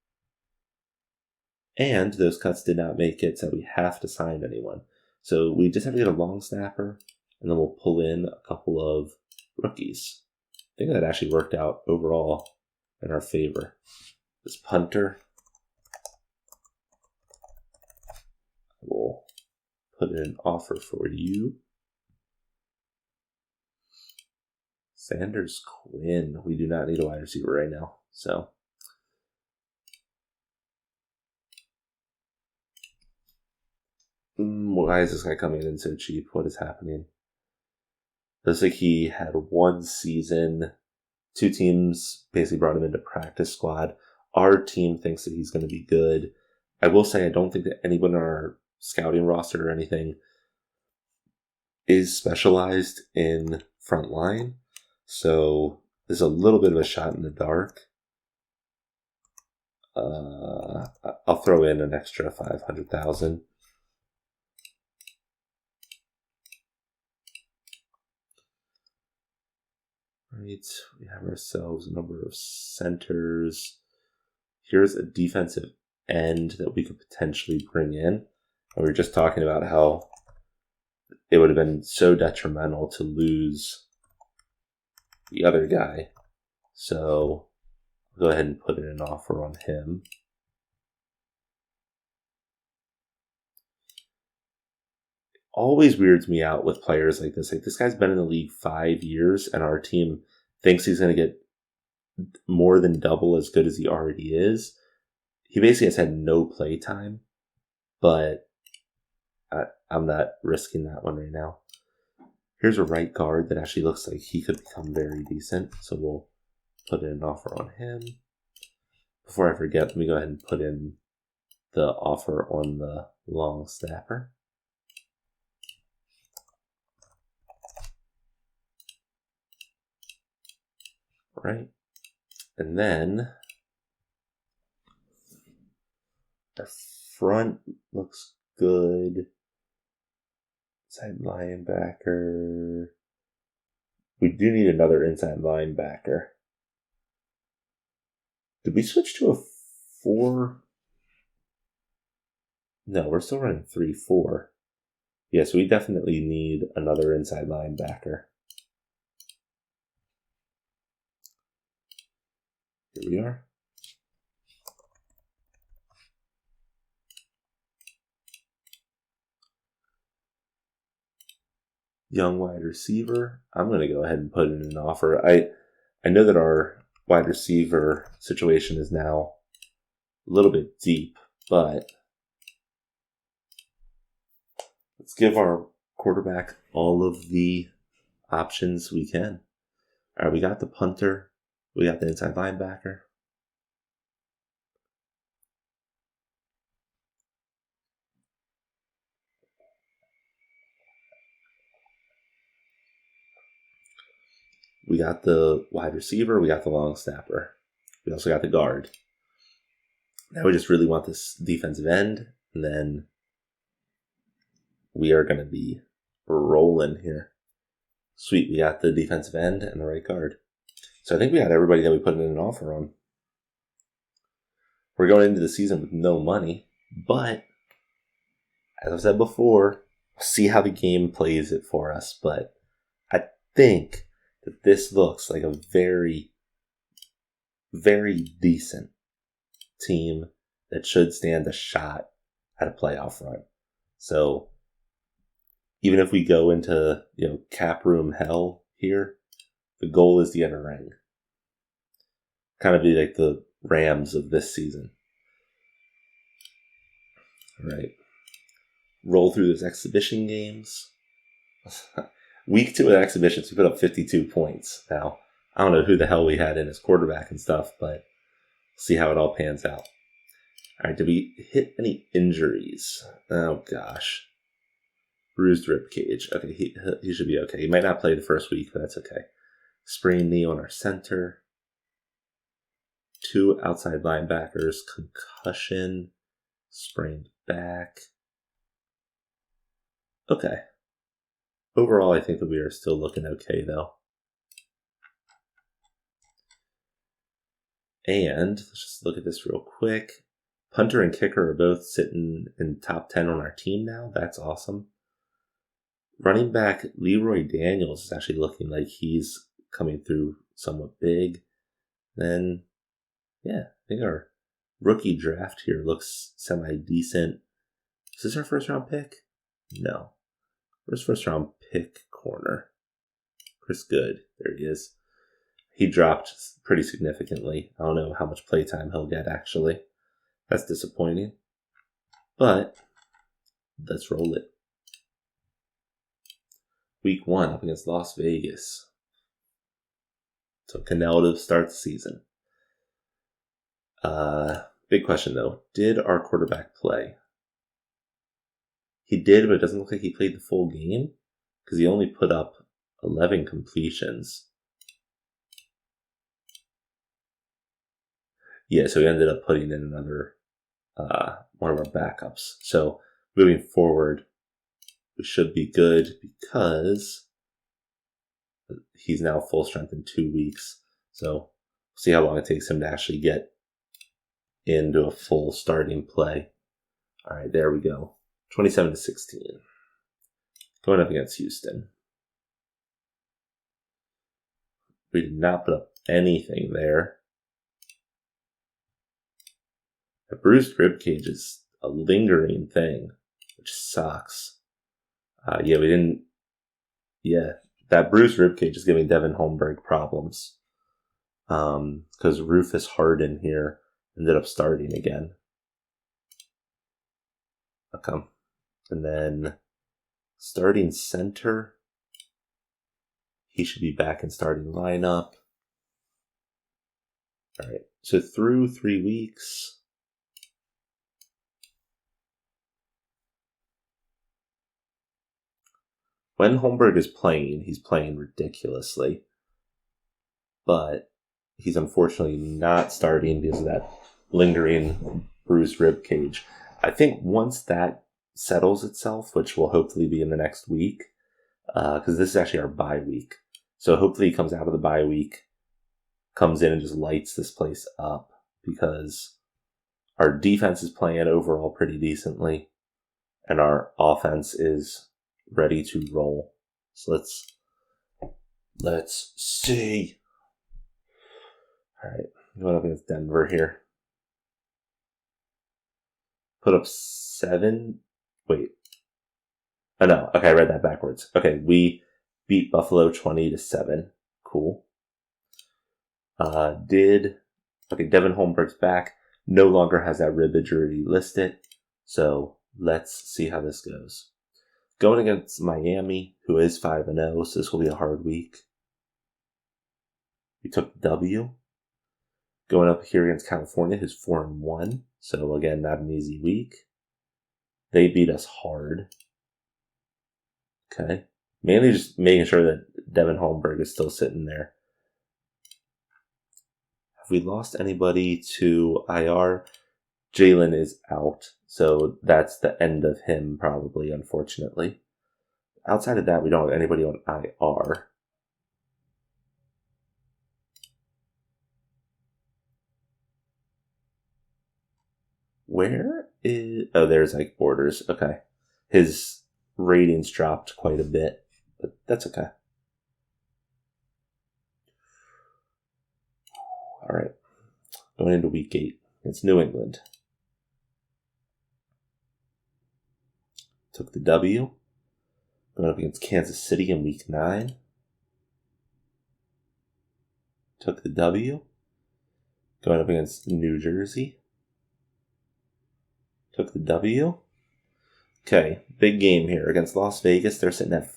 And those cuts did not make it so we have to sign anyone. So we just have to get a long snapper, and then we'll pull in a couple of rookies. I think that actually worked out overall in our favor. This punter, we'll put in an offer for you. Sanders Quinn. We do not need a wide receiver right now. So why is this guy coming in so cheap? What is happening? Looks like he had one season. Two teams basically brought him into practice squad. Our team thinks that he's going to be good. I will say I don't think that anyone on our scouting roster or anything is specialized in front line. So there's a little bit of a shot in the dark. I'll throw in an extra 500,000. Right, we have ourselves a number of centers. Here's a defensive end that we could potentially bring in. And we were just talking about how it would have been so detrimental to lose the other guy. So I'll go ahead and put in an offer on him. It always weirds me out with players like this. Like, this guy's been in the league 5 years, and our team thinks he's going to get more than double as good as he already is. He basically has had no play time, but I'm not risking that one right now. Here's a right guard that actually looks like he could become very decent, so we'll put in an offer on him. Before I forget, let me go ahead and put in the offer on the long snapper. Right. And then our front looks good. Inside linebacker. We do need another inside linebacker. Did we switch to a 4? No, we're still running 3-4. Yeah, so we definitely need another inside linebacker. Here we are. Young wide receiver. I'm going to go ahead and put in an offer. I know that our wide receiver situation is now a little bit deep, but let's give our quarterback all of the options we can. All right, we got the punter. We got the inside linebacker. We got the wide receiver. We got the long snapper. We also got the guard. Now we just really want this defensive end, and then we are going to be rolling here. Sweet, we got the defensive end and the right guard. So I think we got everybody that we put in an offer on. We're going into the season with no money, but as I've said before, see how the game plays it for us. But I think that this looks like a very, very decent team that should stand a shot at a playoff run. So even if we go into, cap room hell here, the goal is to get a ring. Kind of be like the Rams of this season. All right. Roll through those exhibition games. Week 2 of exhibitions, we put up 52 points. Now, I don't know who the hell we had in as quarterback and stuff, but we'll see how it all pans out. All right, did we hit any injuries? Oh, gosh. Bruised rib cage. Okay, he should be okay. He might not play the first week, but that's okay. Sprained knee on our center. 2 outside linebackers. Concussion. Sprained back. Okay. Overall, I think that we are still looking okay, though. And let's just look at this real quick. Punter and kicker are both sitting in top 10 on our team now. That's awesome. Running back Leroy Daniels is actually looking like he's coming through somewhat big. Then, I think our rookie draft here looks semi-decent. Is this our first round pick? No. Where's first round pick corner? Chris Good. There he is. He dropped pretty significantly. I don't know how much playtime he'll get, actually. That's disappointing. But let's roll it. Week 1 up against Las Vegas. So Cannell to start the season. Big question, though. Did our quarterback play? He did, but it doesn't look like he played the full game because he only put up 11 completions. Yeah, so he ended up putting in another one of our backups. So moving forward, we should be good because he's now full strength in 2 weeks. So we'll see how long it takes him to actually get into a full starting play. All right, there we go. 27-16. Going up against Houston. We did not put up anything there. A bruised ribcage is a lingering thing, which sucks. We didn't. Yeah, that bruised ribcage is giving Devin Holmberg problems. Because Rufus Harden here ended up starting again. Okay. And then starting center, he should be back in starting lineup. All right. So through 3 weeks. When Holmberg is playing, he's playing ridiculously. But he's unfortunately not starting because of that lingering bruised rib cage. I think once that settles itself, which will hopefully be in the next week, because this is actually our bye week. So hopefully he comes out of the bye week, comes in and just lights this place up because our defense is playing overall pretty decently and our offense is ready to roll. So let's see. All right, going up against Denver here. Put up 7. Wait. Oh no. Okay, I read that backwards. Okay, we beat Buffalo 20-7. Cool. Devin Holmberg's back. No longer has that rib injury listed. So let's see how this goes. Going against Miami, who is 5-0, so this will be a hard week. We took W. Going up here against California, who's 4-1. So again, not an easy week. They beat us hard. Okay. Mainly just making sure that Devin Holmberg is still sitting there. Have we lost anybody to IR? Jalen is out. So that's the end of him, probably, unfortunately. Outside of that, we don't have anybody on IR. Where is... Oh, there's Ike Borders. Okay. His ratings dropped quite a bit, but that's okay. going into week 8 against New England. Took the W. Going up against Kansas City in week 9. Took the W. Going up against New Jersey. Took the W. Okay, big game here against Las Vegas. They're sitting at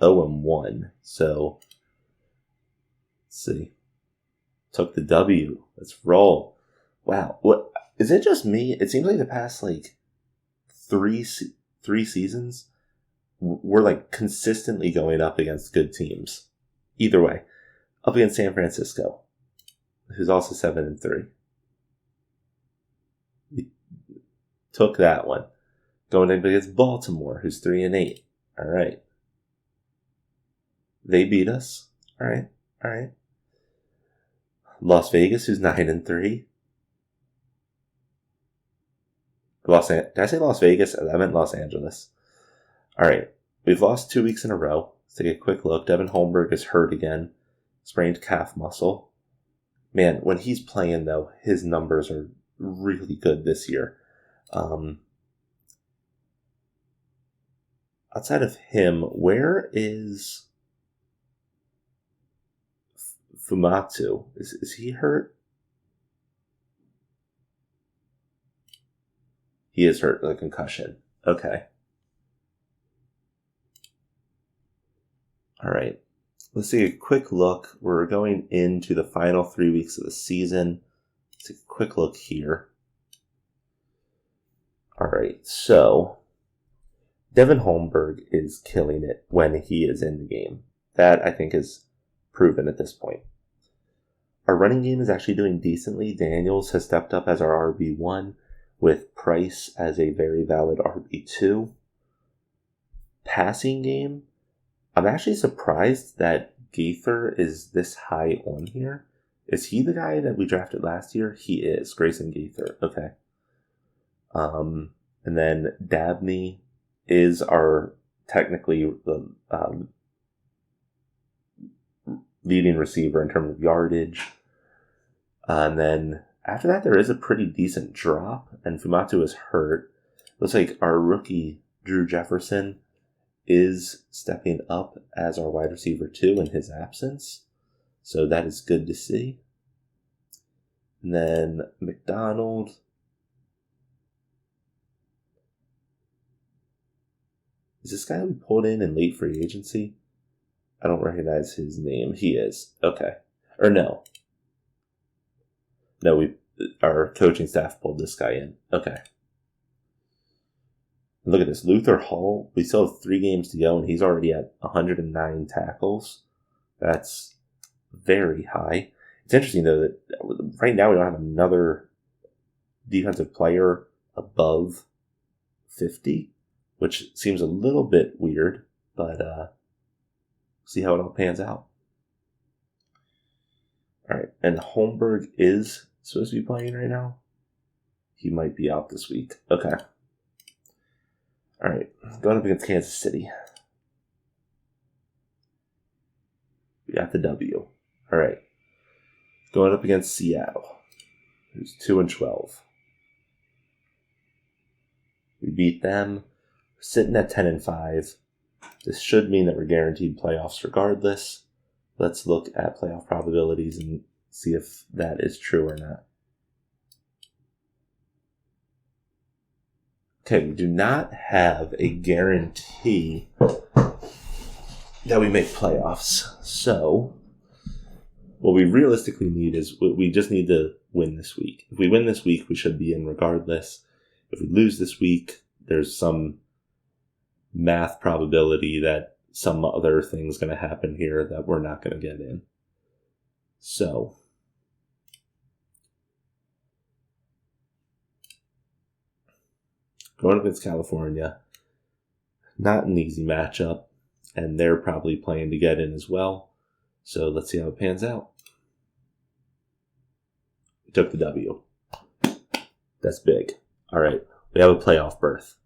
8-0-1. So, let's see. Took the W. Let's roll. Wow. What is it? Just me? It seems like the past three seasons, we're consistently going up against good teams. Either way, up against San Francisco, who's also 7-3. We took that one. Going up against Baltimore, who's 3-8. All right. They beat us. All right. Las Vegas, who's 9-3. Did I say Las Vegas? I meant Los Angeles. All right. We've lost 2 weeks in a row. Let's take a quick look. Devin Holmberg is hurt again. Sprained calf muscle. Man, when he's playing, though, his numbers are really good this year. Outside of him, where is Fumatu? Is he hurt? He is hurt with a concussion. Okay. All right. Let's take a quick look. We're going into the final 3 weeks of the season. Let's take a quick look here. All right. So, Devin Holmberg is killing it when he is in the game. That, I think, is proven at this point. Our running game is actually doing decently. Daniels has stepped up as our RB1, with Price as a very valid RB2. Passing game, I'm actually surprised that Gaither is this high on here. Is he the guy that we drafted last year? He is. Grayson Gaither. Okay. And then Dabney is our technically leading receiver in terms of yardage. And then after that, there is a pretty decent drop, and Fumatu is hurt. Looks like our rookie, Drew Jefferson, is stepping up as our wide receiver too in his absence. So that is good to see. And then McDonald. Is this guy we pulled in late free agency? I don't recognize his name. He is. Okay. Or no. No, our coaching staff pulled this guy in. Okay. Look at this. Luther Hall, we still have 3 games to go, and he's already at 109 tackles. That's very high. It's interesting, though, that right now we don't have another defensive player above 50, which seems a little bit weird, but see how it all pans out. All right, and Holmberg is supposed to be playing right now. He might be out this week. Okay. All right, going up against Kansas City. We got the W. All right, going up against Seattle, who's 2-12. We beat them. We're sitting at 10-5. This should mean that we're guaranteed playoffs regardless. Let's look at playoff probabilities and see if that is true or not. Okay, we do not have a guarantee that we make playoffs. So, what we realistically need is we just need to win this week. If we win this week, we should be in regardless. If we lose this week, there's some math probability that some other thing's going to happen here that we're not going to get in. So, going up against California, not an easy matchup, and they're probably playing to get in as well. So let's see how it pans out. We took the W. That's big. All right, we have a playoff berth.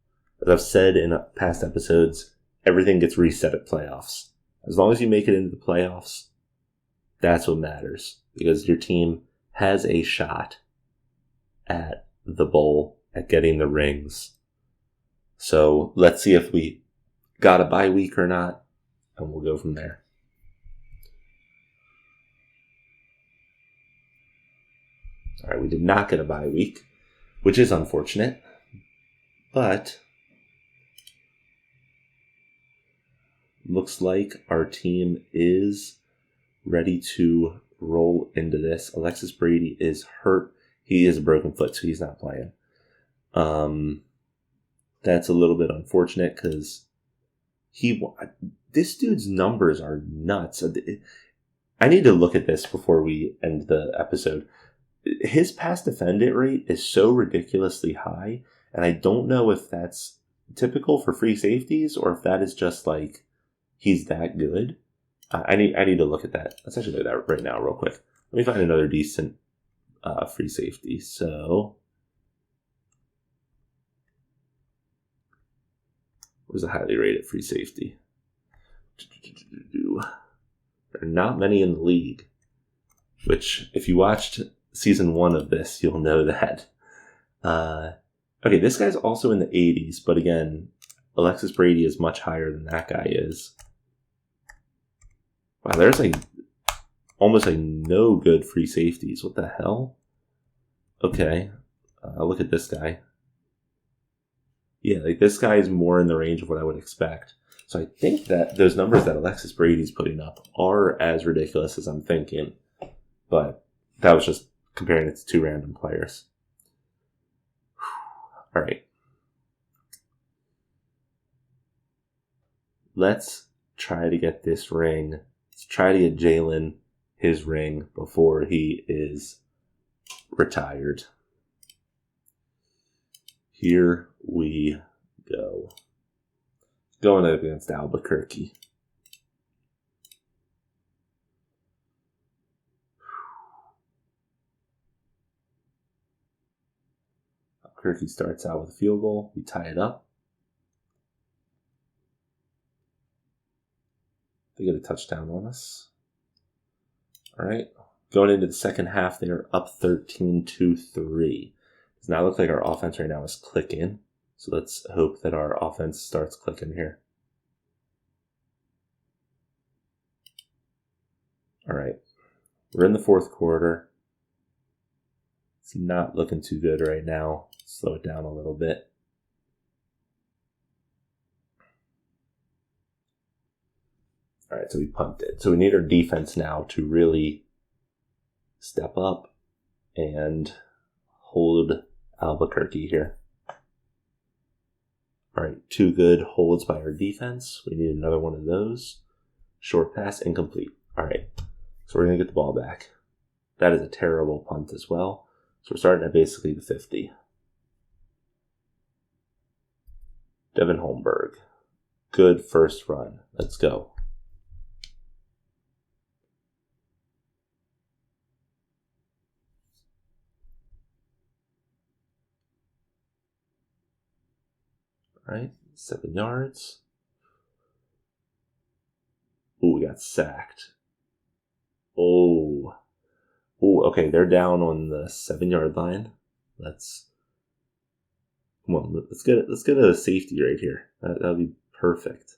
As I've said in past episodes, everything gets reset at playoffs. As long as you make it into the playoffs, that's what matters, because your team has a shot at the bowl, at getting the rings. So let's see if we got a bye week or not, and we'll go from there. All right, we did not get a bye week, which is unfortunate, but looks like our team is ready to roll into this. Alexis Brady is hurt. He is a broken foot, so he's not playing. That's a little bit unfortunate because this dude's numbers are nuts. I need to look at this before we end the episode. His pass defended rate is so ridiculously high, and I don't know if that's typical for free safeties or if that is just like he's that good. I need to look at that. Let's actually do that right now real quick. Let me find another decent free safety. So, where's a highly rated free safety? There are not many in the league, which if you watched season 1 of this, you'll know that. Okay, this guy's also in the 80s, but again, Alexis Brady is much higher than that guy is. Wow, there's almost no good free safeties. What the hell? Okay, look at this guy. Yeah, this guy is more in the range of what I would expect. So I think that those numbers that Alexis Brady's putting up are as ridiculous as I'm thinking. But that was just comparing it to 2 random players. All right. Let's try to get this ring. Let's try to get Jalen his ring before he is retired. Here we go. Going up against Albuquerque. Albuquerque starts out with a field goal. We tie it up. They get a touchdown on us. All right. Going into the second half, they are up 13-3. Does not look like our offense right now is clicking. So let's hope that our offense starts clicking here. All right. We're in the fourth quarter. It's not looking too good right now. Slow it down a little bit. All right, so we punted. So we need our defense now to really step up and hold Albuquerque here. All right, 2 good holds by our defense. We need another one of those. Short pass, incomplete. All right, so we're going to get the ball back. That is a terrible punt as well. So we're starting at basically the 50. Devin Holmberg. Good first run. Let's go. All right, 7 yards. Ooh, we got sacked. Oh, okay, they're down on the 7-yard line. Let's get a safety right here. That'll be perfect.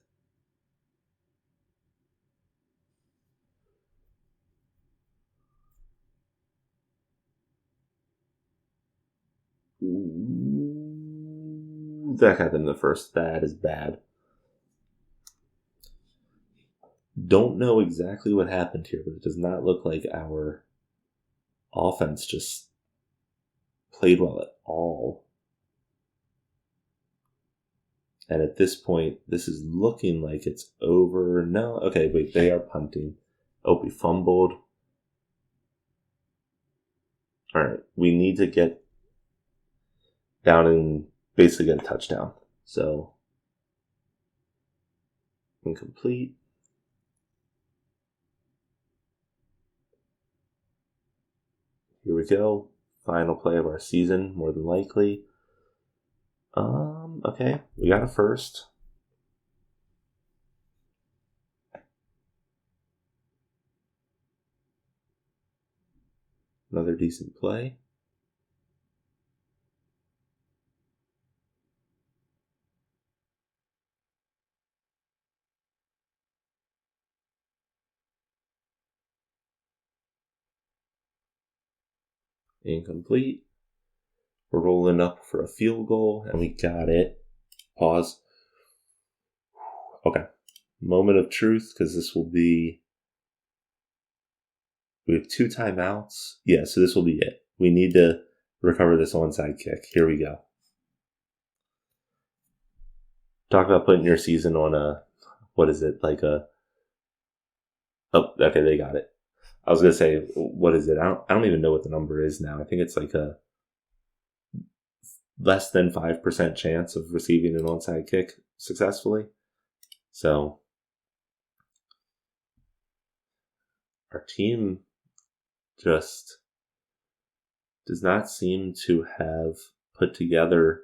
Ooh, that happened in the first. That is bad. Don't know exactly what happened here, but it does not look like our offense just played well at all. And at this point, this is looking like it's over. No, okay, wait, they are punting. Oh, we fumbled. All right, we need to get down and basically get a touchdown. So, incomplete. Here we go. Final play of our season, more than likely. Okay, we got a first. Another decent play. Incomplete. We're rolling up for a field goal, and we got it. Pause. Okay. Moment of truth, because this will be... We have 2 timeouts. Yeah, so this will be it. We need to recover this onside kick. Here we go. Talk about putting your season on a... What is it? Like a... Oh, okay, they got it. I was going to say, what is it? I don't even know what the number is now. I think it's like a less than 5% chance of receiving an onside kick successfully. So our team just does not seem to have put together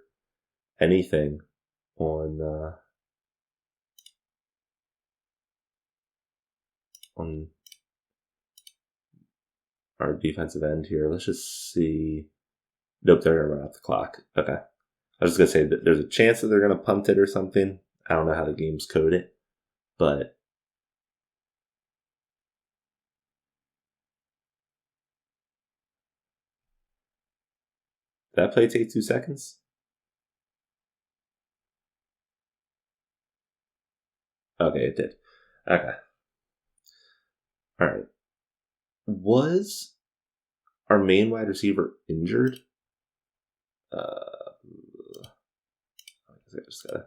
anything on our defensive end here. Let's just see. Nope, they're going to run out the clock. Okay. I was just going to say that there's a chance that they're going to punt it or something. I don't know how the games code it, but did that play take 2 seconds? Okay, it did. Okay. All right. Was our main wide receiver injured? I just gotta...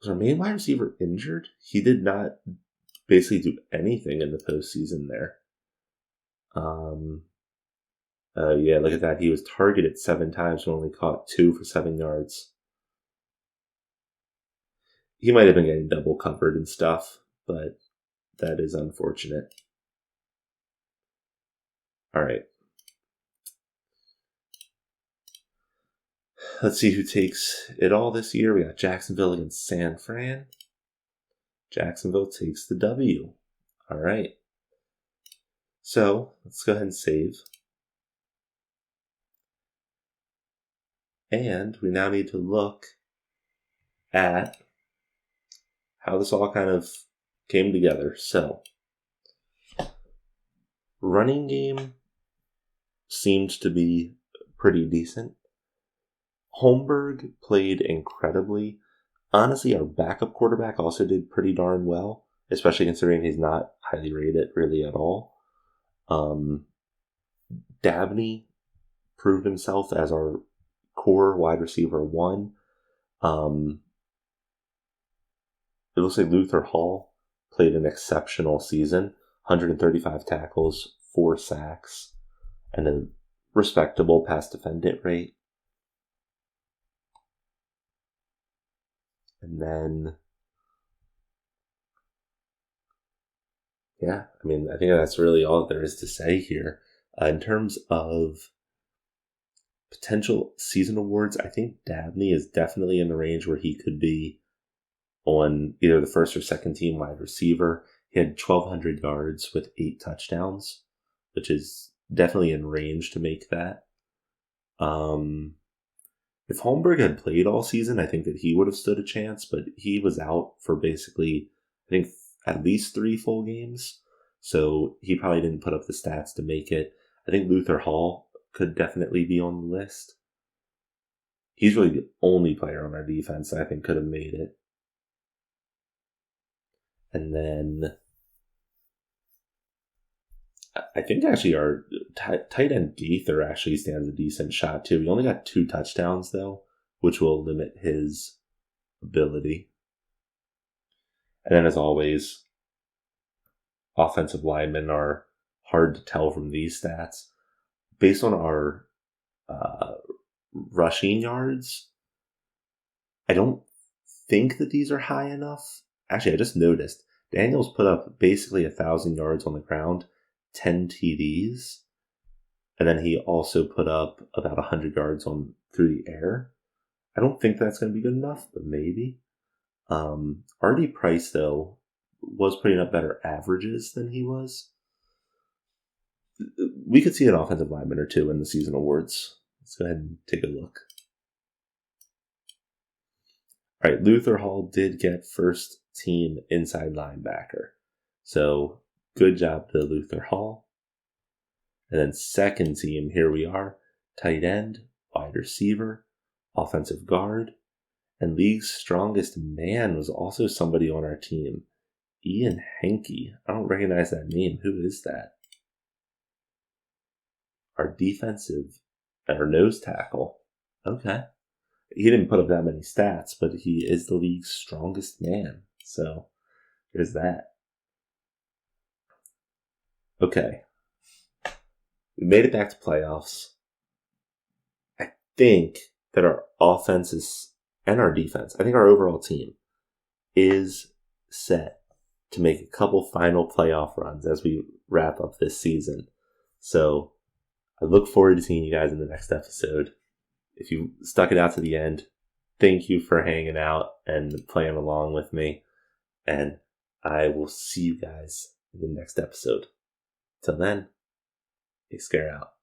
Was our main wide receiver injured? He did not basically do anything in the postseason there. Yeah, look at that. He was targeted 7 times but only caught 2 for 7 yards. He might have been getting double covered and stuff, but that is unfortunate. All right. Let's see who takes it all this year. We got Jacksonville against San Fran. Jacksonville takes the W. All right. So let's go ahead and save. And we now need to look at how this all kind of came together. So, running game seemed to be pretty decent. Holmberg played incredibly. Honestly, our backup quarterback also did pretty darn well, especially considering he's not highly rated really at all. Dabney proved himself as our core wide receiver 1. It looks like Luther Hall played an exceptional season. 135 tackles, 4 sacks, and a respectable pass defendant rate. And then, yeah, I mean, I think that's really all there is to say here. In terms of potential season awards, I think Dabney is definitely in the range where he could be on either the first or second team wide receiver. He had 1,200 yards with 8 touchdowns, which is definitely in range to make that. If Holmberg had played all season, I think that he would have stood a chance, but he was out for basically, I think, at least 3 full games. So he probably didn't put up the stats to make it. I think Luther Hall could definitely be on the list. He's really the only player on our defense that I think could have made it. And then I think actually our tight end Gaither actually stands a decent shot too. He only got 2 touchdowns though, which will limit his ability. And then as always, offensive linemen are hard to tell from these stats. Based on our rushing yards, I don't think that these are high enough. Actually, I just noticed Daniels put up basically 1,000 yards on the ground, 10 TDs, and then he also put up about 100 yards through the air. I don't think that's going to be good enough, but maybe. R.D. Price, though, was putting up better averages than he was. We could see an offensive lineman or two in the season awards. Let's go ahead and take a look. All right, Luther Hall did get first team inside linebacker. So good job to Luther Hall. And then second team, here we are, tight end, wide receiver, offensive guard, and league's strongest man was also somebody on our team, Ian Henke. I don't recognize that name. Who is that? Our nose tackle. Okay. He didn't put up that many stats, but he is the league's strongest man. So there's that. Okay. We made it back to playoffs. I think that our offenses and our defense, I think our overall team is set to make a couple final playoff runs as we wrap up this season. So I look forward to seeing you guys in the next episode. If you stuck it out to the end, thank you for hanging out and playing along with me. And I will see you guys in the next episode. Till then, AyyScare out.